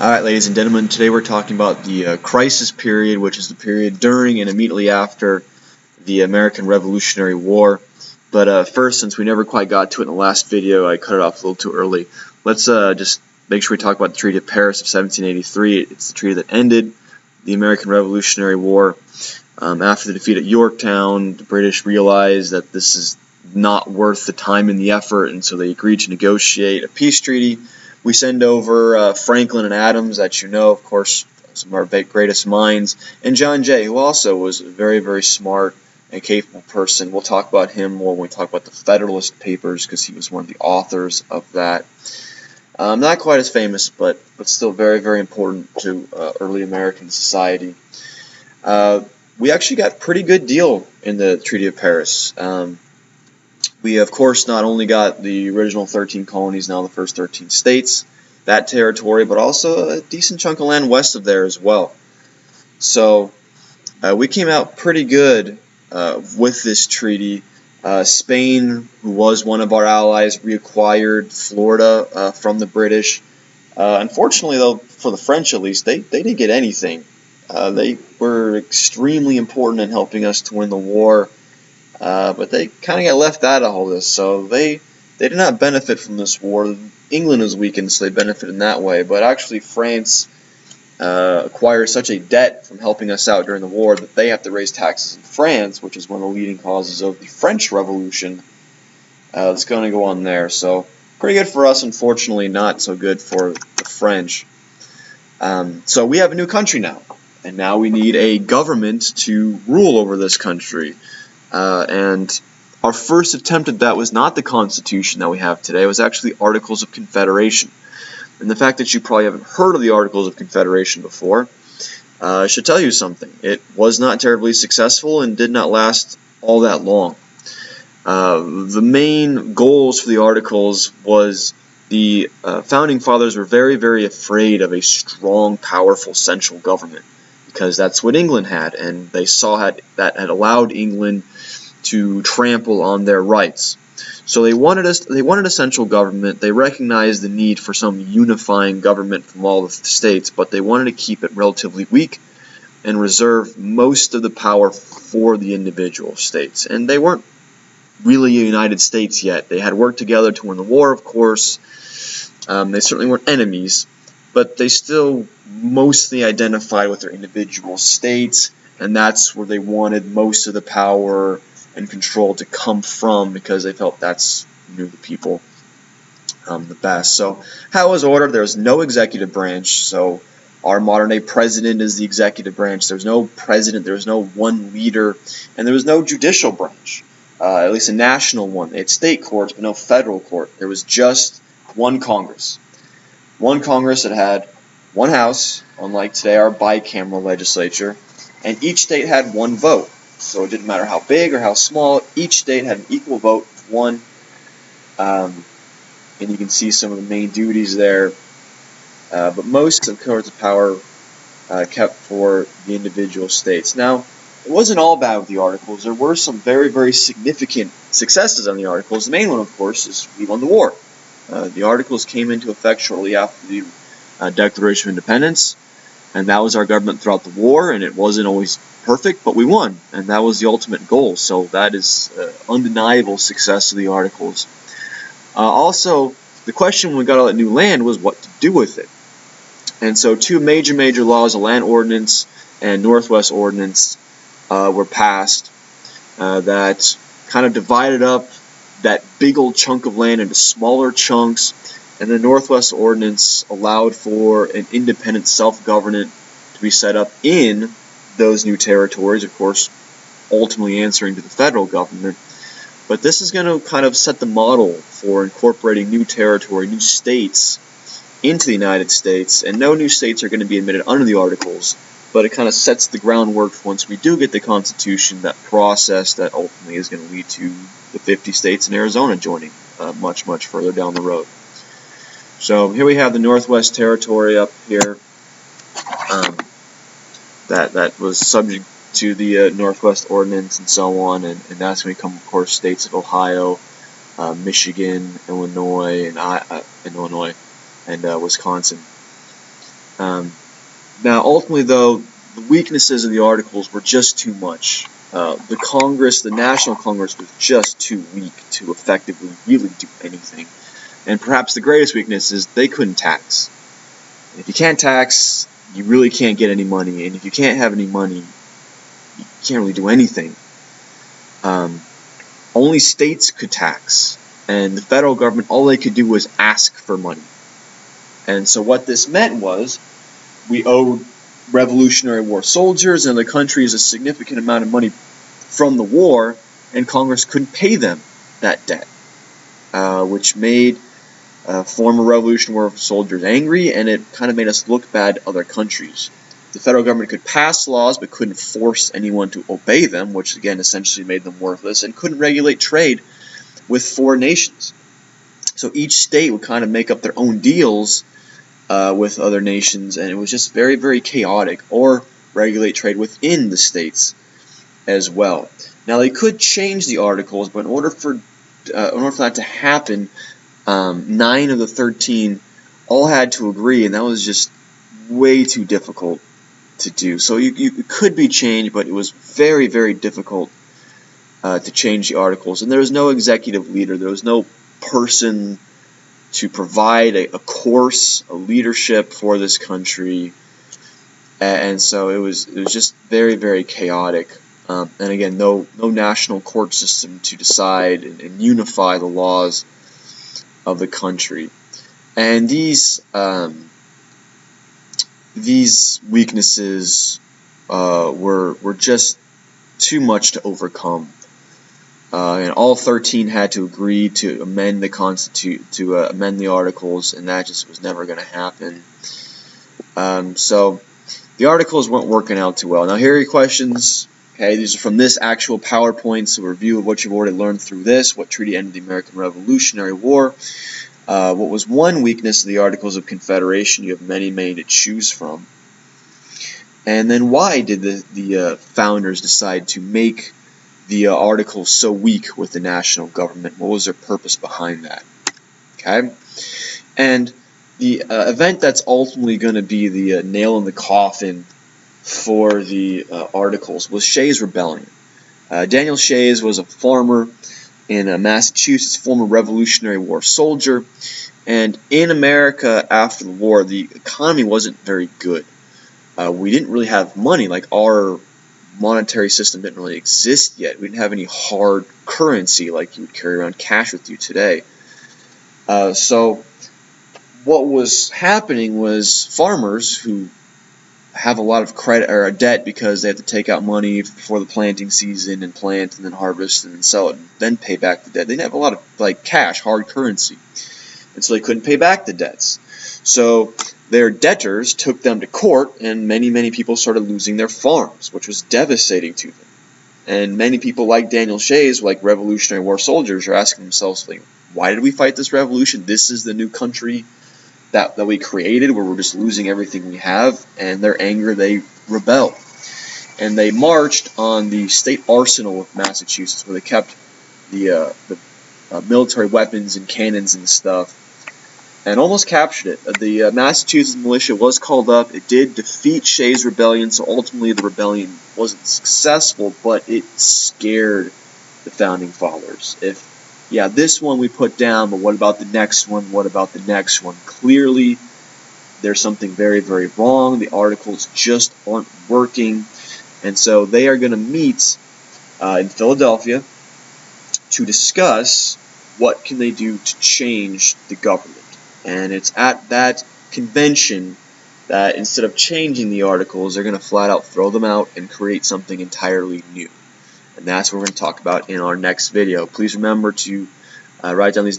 Alright, ladies and gentlemen, today we're talking about the crisis period, which is the period during and immediately after the American Revolutionary War. But first, since we never quite got to it in the last video, I cut it off a little too early. Let's just make sure we talk about the Treaty of Paris of 1783. It's the treaty that ended the American Revolutionary War. After the defeat at Yorktown, the British realized that this is not worth the time and the effort, and so they agreed to negotiate a peace treaty. We send over Franklin and Adams, that you know, of course, some of our greatest minds, and John Jay, who also was a very, very smart and capable person. We'll talk about him more when we talk about the Federalist Papers, because he was one of the authors of that. Not quite as famous, but still very, very important to early American society. We actually got a pretty good deal in the Treaty of Paris. We, of course, not only got the original 13 colonies, now the first 13 states, that territory, but also a decent chunk of land west of there as well. So we came out pretty good with this treaty. Spain, who was one of our allies, reacquired Florida from the British. Unfortunately, though, for the French at least, they didn't get anything. They were extremely important in helping us to win the war. But they kind of got left out of all this, so they did not benefit from this war. England was weakened, so they benefited in that way. But actually, France acquired such a debt from helping us out during the war that they have to raise taxes in France, which is one of the leading causes of the French Revolution that's going to go on there. So pretty good for us, unfortunately not so good for the French. So we have a new country now, and now we need a government to rule over this country. And our first attempt at that was not the Constitution that we have today. It was actually the Articles of Confederation. And the fact that you probably haven't heard of the Articles of Confederation before should tell you something. It was not terribly successful and did not last all that long. The main goals for the Articles was the Founding Fathers were very, very afraid of a strong, powerful central government, because that's what England had, and they saw that had allowed England to trample on their rights. So they wanted a central government. They recognized the need for some unifying government from all the states, but they wanted to keep it relatively weak and reserve most of the power for the individual states. And they weren't really a United States yet. They had worked together to win the war, of course. They certainly weren't enemies, but they still mostly identified with their individual states, and that's where they wanted most of the power and control to come from, because they felt that's knew the people the best. So how it was ordered, there was no executive branch. So our modern day president is the executive branch. There was no president, there was no one leader, and there was no judicial branch, at least a national one. They had state courts, but no federal court. There was just one Congress. One Congress that had one house, unlike today our bicameral legislature, and each state had one vote. So it didn't matter how big or how small, each state had an equal vote, one. And you can see some of the main duties there. But most of the power kept for the individual states. Now, it wasn't all bad with the Articles. There were some very, very significant successes on the Articles. The main one, of course, is we won the war. The Articles came into effect shortly after the Declaration of Independence, and that was our government throughout the war, and it wasn't always perfect, but we won, and that was the ultimate goal. So that is undeniable success of the Articles. Also, the question when we got all that new land was what to do with it. And so two major laws, the Land Ordinance and Northwest Ordinance, were passed that kind of divided up that big old chunk of land into smaller chunks, and the Northwest Ordinance allowed for an independent self-government to be set up in those new territories, of course, ultimately answering to the federal government. But this is going to kind of set the model for incorporating new territory, new states into the United States, and no new states are going to be admitted under the Articles, but it kind of sets the groundwork for once we do get the Constitution, that process that ultimately is going to lead to the 50 states and Arizona joining much, much further down the road. So here we have the Northwest Territory up here. That was subject to the Northwest Ordinance and so on, and that's when we come, of course, states of Ohio, Michigan, Illinois, and Wisconsin. Now, ultimately, though, the weaknesses of the Articles were just too much. The Congress, the National Congress, was just too weak to effectively really do anything. And perhaps the greatest weakness is they couldn't tax. And if you can't tax, you really can't get any money. And if you can't have any money, you can't really do anything. Only states could tax. And the federal government, all they could do was ask for money. And so what this meant was we owed Revolutionary War soldiers and the countries a significant amount of money from the war, and Congress couldn't pay them that debt, which made former Revolutionary War soldiers angry, and it kind of made us look bad at other countries. The federal government could pass laws but couldn't force anyone to obey them, which again essentially made them worthless, and couldn't regulate trade with foreign nations. So each state would kind of make up their own deals with other nations, and it was just very, very chaotic, or regulate trade within the states as well. Now they could change the Articles, but in order for that to happen, 9 of the 13 all had to agree, and that was just way too difficult to do. So it could be changed, but it was very, very difficult to change the Articles, and there was no executive leader. There was no person to provide a course, a leadership for this country, and so it was just very, very chaotic. And again, no national court system to decide and unify the laws of the country. And these weaknesses were just too much to overcome. And all 13 had to agree to amend the amend the Articles, and that just was never going to happen. So the Articles weren't working out too well. Now here are your questions. Okay, these are from this actual PowerPoint, so a review of what you've already learned through this. What treaty ended the American Revolutionary War? What was one weakness of the Articles of Confederation? You have many, many to choose from. And then why did the founders decide to make the Articles so weak with the national government? What was their purpose behind that? Okay, and the event that's ultimately going to be the nail in the coffin for the Articles was Shays' Rebellion. Daniel Shays was a farmer in Massachusetts, former Revolutionary War soldier, and in America after the war, the economy wasn't very good. We didn't really have money. Like, our monetary system didn't really exist yet. We didn't have any hard currency like you would carry around cash with you today. So what was happening was farmers who have a lot of credit or debt because they have to take out money before the planting season and plant and then harvest and then sell it and then pay back the debt. They didn't have a lot of cash, hard currency, and so they couldn't pay back the debts. So their debtors took them to court, and many, many people started losing their farms, which was devastating to them. And many people like Daniel Shays, like Revolutionary War soldiers, are asking themselves, why did we fight this revolution? This is the new country that we created, where we're just losing everything we have. And their anger, they rebelled. And they marched on the state arsenal of Massachusetts, where they kept the military weapons and cannons and stuff, and almost captured it. The Massachusetts militia was called up. It did defeat Shays' Rebellion, so ultimately the rebellion wasn't successful, but it scared the Founding Fathers. This one we put down, but what about the next one? What about the next one? Clearly, there's something very, very wrong. The Articles just aren't working, and so they are going to meet in Philadelphia to discuss what can they do to change the government. And it's at that convention that instead of changing the Articles, they're going to flat out throw them out and create something entirely new. And that's what we're going to talk about in our next video. Please remember to write down these notes.